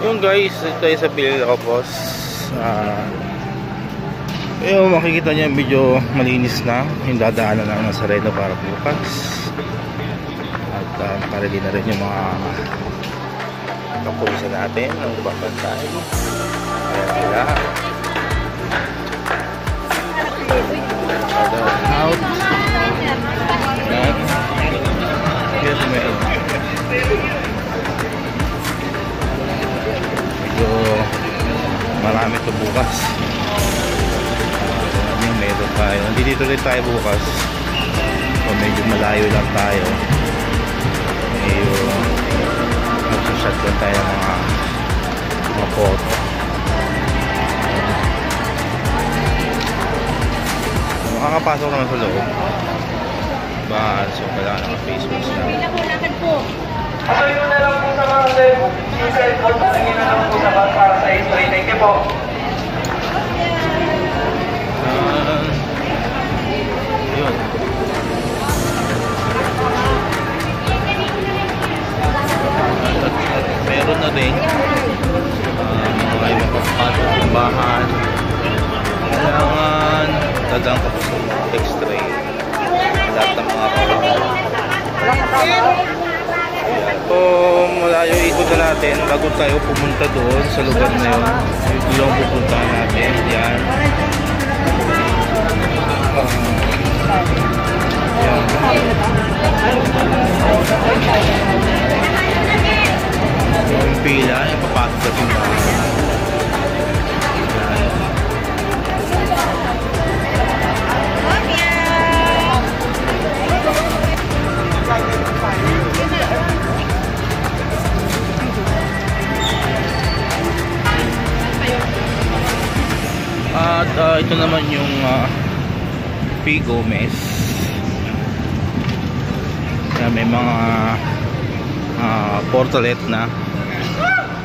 Yung guys, ito tayo sa Villalobos. Yung makikita niyo medyo malinis na yung dadaanan ng Nazareno para bukas. At nakaredy na rin yung mga kapulisan natin ang babantay. Ayan sila. Out. Ayan. Here's me. Medyo marami ito bukas. Meron tayo. Nandito rin tayo bukas. So medyo malayo lang tayo. Medyo magsushot lang tayo mga photo. Makakapasok naman sa loob. So kailangan naka-Facebook sila. Patuloy na lang po sa mga cellphone. Tingin na lang po sa bag para sa history. Thank you po. Yun. Meron na rin mga ibang papasok ng bahan. Kailangan dadang ka po sa x-ray lahat ng mga kawalan. Kung malayo ikot na natin bago tayo pumunta doon sa lugar na yun, yung pupuntahan natin yan. Yan. Yung pila, yung papasok sa timbahan. At ito naman yung P. Gomez. May mga portalet na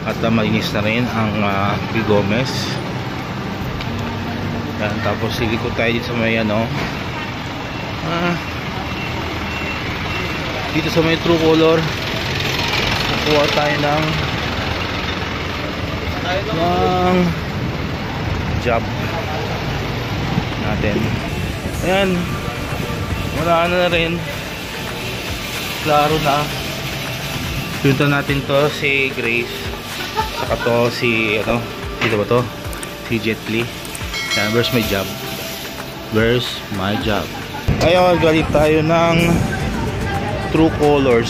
at malinis na rin ang P. Gomez. Yan, tapos silikot tayo dito sa may dito sa may True Color. Kukuha tayo ng job natin. Ayan, wala na rin, klaro na. Punta natin to si Grace, saka to si dito ba to, si Jet Li. Ayan, where's my job, where's my job. Ayun, galit tayo ng True Colors.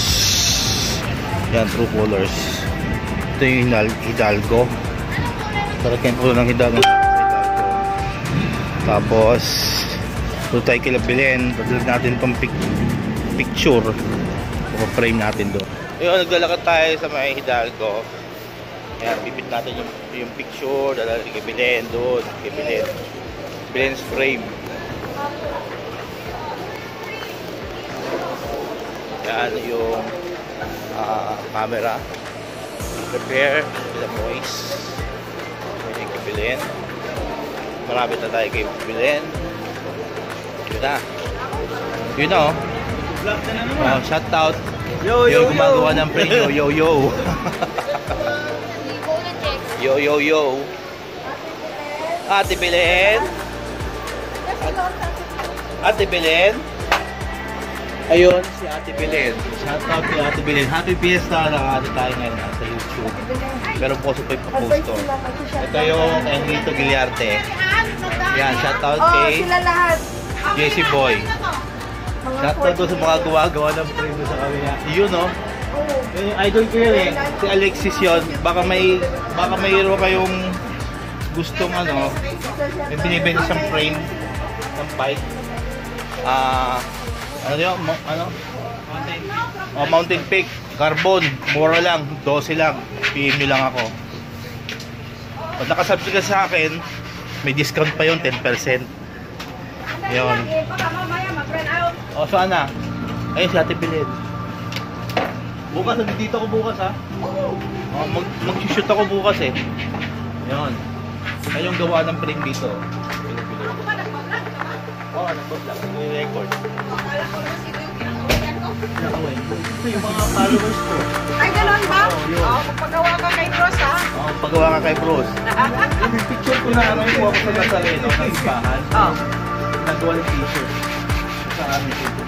Yan, True Colors. Ito yung Hidalgo. Tarakin ulo ng Hidalgo. Tapos doon tayo kilabilin. Dadalhin natin itong picture. Frame natin doon. Ayun, naglalakad tayo sa may Hidalgo. Ayan, bibit natin yung picture. Dadalhin kibilin doon. Kibilin frame. Yan yung camera. Prepare the voice. Yung kibilin. Marami na tayo kayo kibilin. Yun na. Yun na, oh. Shout out. Yung gumagawa ng pre. Yo. Yo. Ate Belen. Ate Belen. Ayun, si Ate Belen. Shout out kay Ate Belen. Happy Fiesta. Nakakita tayo ngayon sa YouTube. Pero post ko yung post to. Ito yung Enrito Guillarte. Yan, shout out kay sila lahat. Jesse Boy. Shout out doon sa mga gumagawa ng preno sa kanya. Yun, no? Yung idol ko yun, eh. Si Alexis yun. Baka mayroon kayong gustong may binibenta siyang frame ng bike. Ano yun? Mountain Peak Carbon, mura lang, 12 lang. PM nyo lang ako. Pag nakasubscribe ka sa akin, may discount pa yun, 10%. Yun. O, saan na? Ayun si Ate Pilid. Bukas, dito ako bukas, ha? Mag-shoot ako bukas, eh. Yun. Ayun yung gawa ng frame dito. Oo, nag-post lang. Record. Ito yung mga followers ko. Ay, gano'n ba? Oo, magpagawa ka kay Cross, ha? pagawa ka kay Bruce. Yung picture ko na ano yung buha ko sa Nazareno ng ibahan. Nagawa ng t-shirt. Sa amin ito.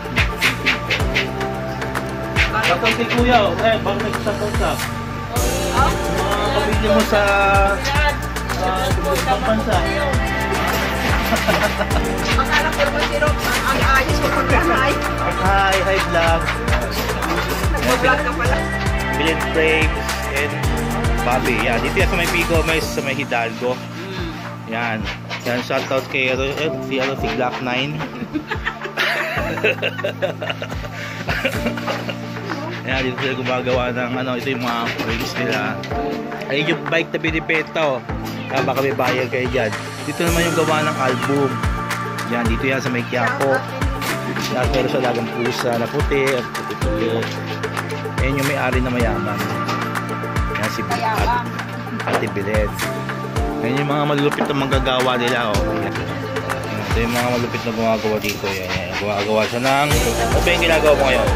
Tapos si Kuya, baka nagsasaw ka. Mga pamilya mo sa ibang bansa. Akala ko naman si Rob, ang ayos ko pagkahay. Hi vlog. Nag-vlog ka pala. Billion Frames and Bobby. Yan, dito yan sa may Pico, sa may Hidalgo. Yan. Yan, shoutout kay si Glock 9. Yan, dito sila gumagawa ng ito yung mga frames nila. Ayun yung bike na binipenta, oh. Baka may bayad kayo dyan. Dito naman yung gawa ng album. Yan, dito yan sa may Quiapo. Yan, pero sa Lagang Pusa na puti at puti-puti. Yan yung may-ari na mayaman. Yan si Ate Bilet. Yan yung mga malulupit na manggagawa nila, oh. Yan. Ito yung mga malupit na gumagawa dito. Yan, yan. Gumagawa siya ng... Ano ba yung ginagawa mo ngayon?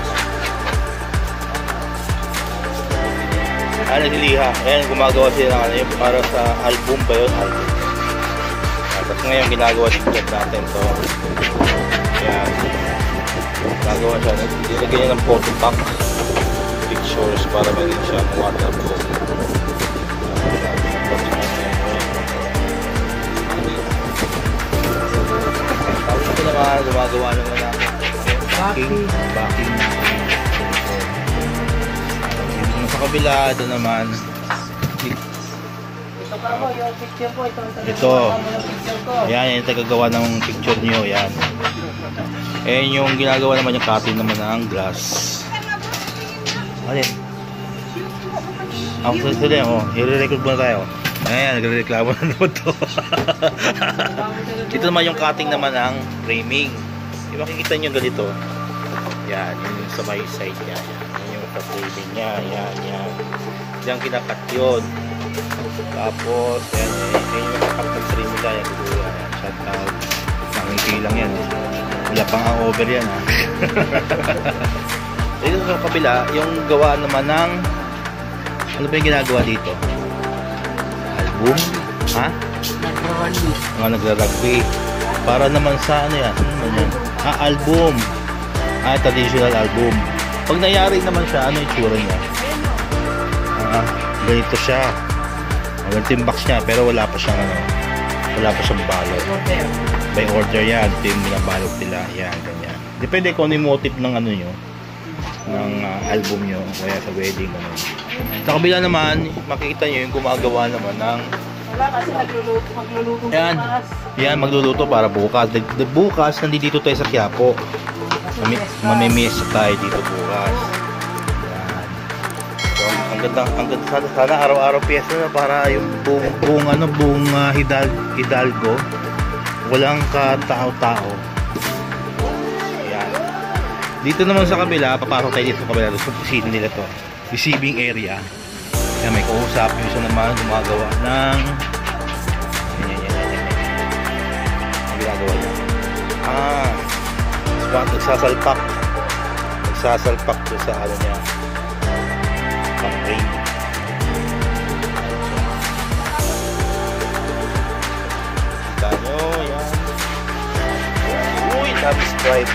Nagliliha. Ayan, gumagawa sila ng para sa album ba yun? Album. Tapos ngayon ginagawa dito natin to. Ayan. Gagawa siya. Nilagay niya ng photo box. Pictures para maging siya waterproof. Tapos ito naman, gumagawa naman natin. Backing. Sa kabila, ito naman. Ito pa mo, yung picture ko. Ito. Yan, yung tagagawa ng picture nyo. Yan. Ayan yung ginagawa naman yung cutting naman ng glass. Alin? Ako sa din, oh. I-record muna tayo. Ayan, nagre-reklamo na naman to. Ito naman yung cutting naman ng framing. Yung makikita nyo ganito. Yan, yung sa my side niya. Yan yung sa framing niya. Yan. Diyan kinakat yun. Tapos, yan yung nakakat ng framing niya. Yan, shut out. Nakikita lang yan. Wala pang over yan, ha. Dito sa kabila, yung gawa naman ng ano ba yung ginagawa dito? Album? Ha? Mga nagra-rugby. Para naman sa ano yan? Album. Traditional album. Pag nangyari naman siya, ano yung tsura niya? Ganito siya. Ganito yung box niya, pero wala pa siyang wala pa siyang balot. By order yan. Ito yung binabalot nila. Yan, ganyan. Depende kung ano yung motif ng ano nyo, ng album nyo, kaya sa wedding. Sa kabila naman, makikita nyo yung gumagawa naman ng wala kasi magluluto yan, magluluto para bukas. Bukas, nandito tayo sa Quiapo. Mamimiss tayo dito bukas. Yan. So, ang ganda, sana araw-araw piyesta na para yung buong Hidalgo walang katao-tao. Yan. Dito naman sa kabila, papasok tayo dito sa kabila. Sa kusina nila to. Receiving area. Yan, may kausap. Yung isa naman gumagawa ng yan. Ang ginagawa niya. Nagsasalpak to sa ano niya. Pang frame. Kita nyo, yan. Uy, dami stripe.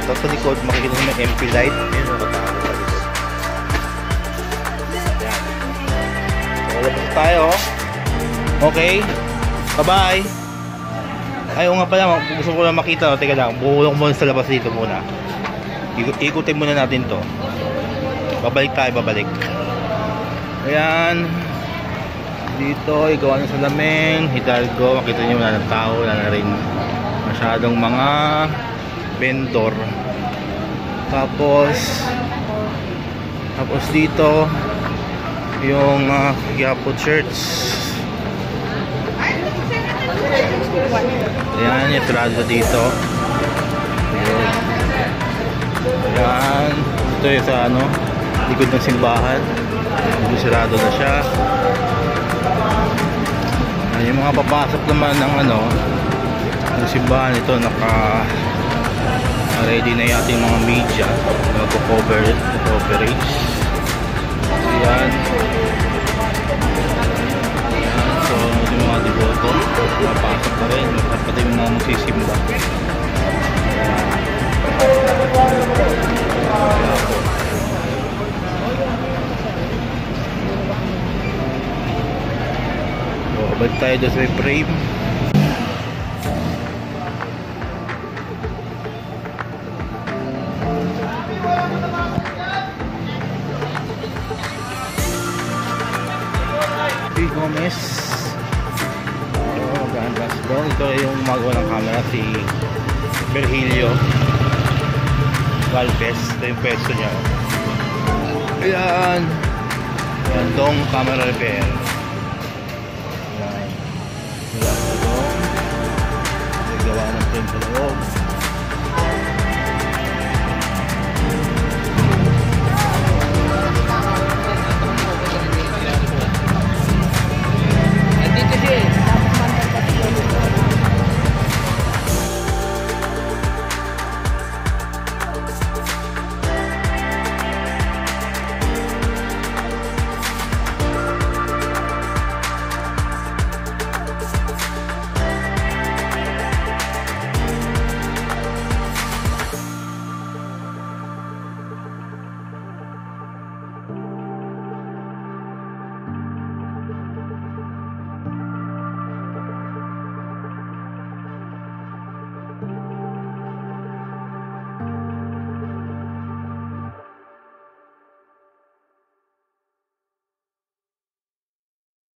Tapos sa likod, makikita nyo may MP light. Yan, nakatago sa likod. Yan. So, labas tayo. Okay. Bye-bye. Ayaw nga pala, gusto ko lang makita. Teka lang, bukulong muna sa labas dito muna. Ikutin muna natin to. Babalik tayo, babalik. Ayan. Dito, igawa ng salamin. Hidalgo, makita nyo wala ng tao. Wala na rin masyadong mga vendor. Tapos dito yung Quiapo Church. Ayan, yung trado dito. Ayan. Ito yung sa likod ng simbahan. Sirado na siya. Ayan, yung mga papasok naman ng ng simbahan. Ito ready na yata yung mga media. Magpo-coverage. Ayan. Balik tayo doon sa may frame. P. Gomez. Mag-unbox doon. Ito yung magawa ng camera, si Virgilio Galvez. Ito yung pwesto niya. Ayan. Ayan, Dong Camera Repair. Ayan. Wala sa Dong. Gawa ng print sa loob.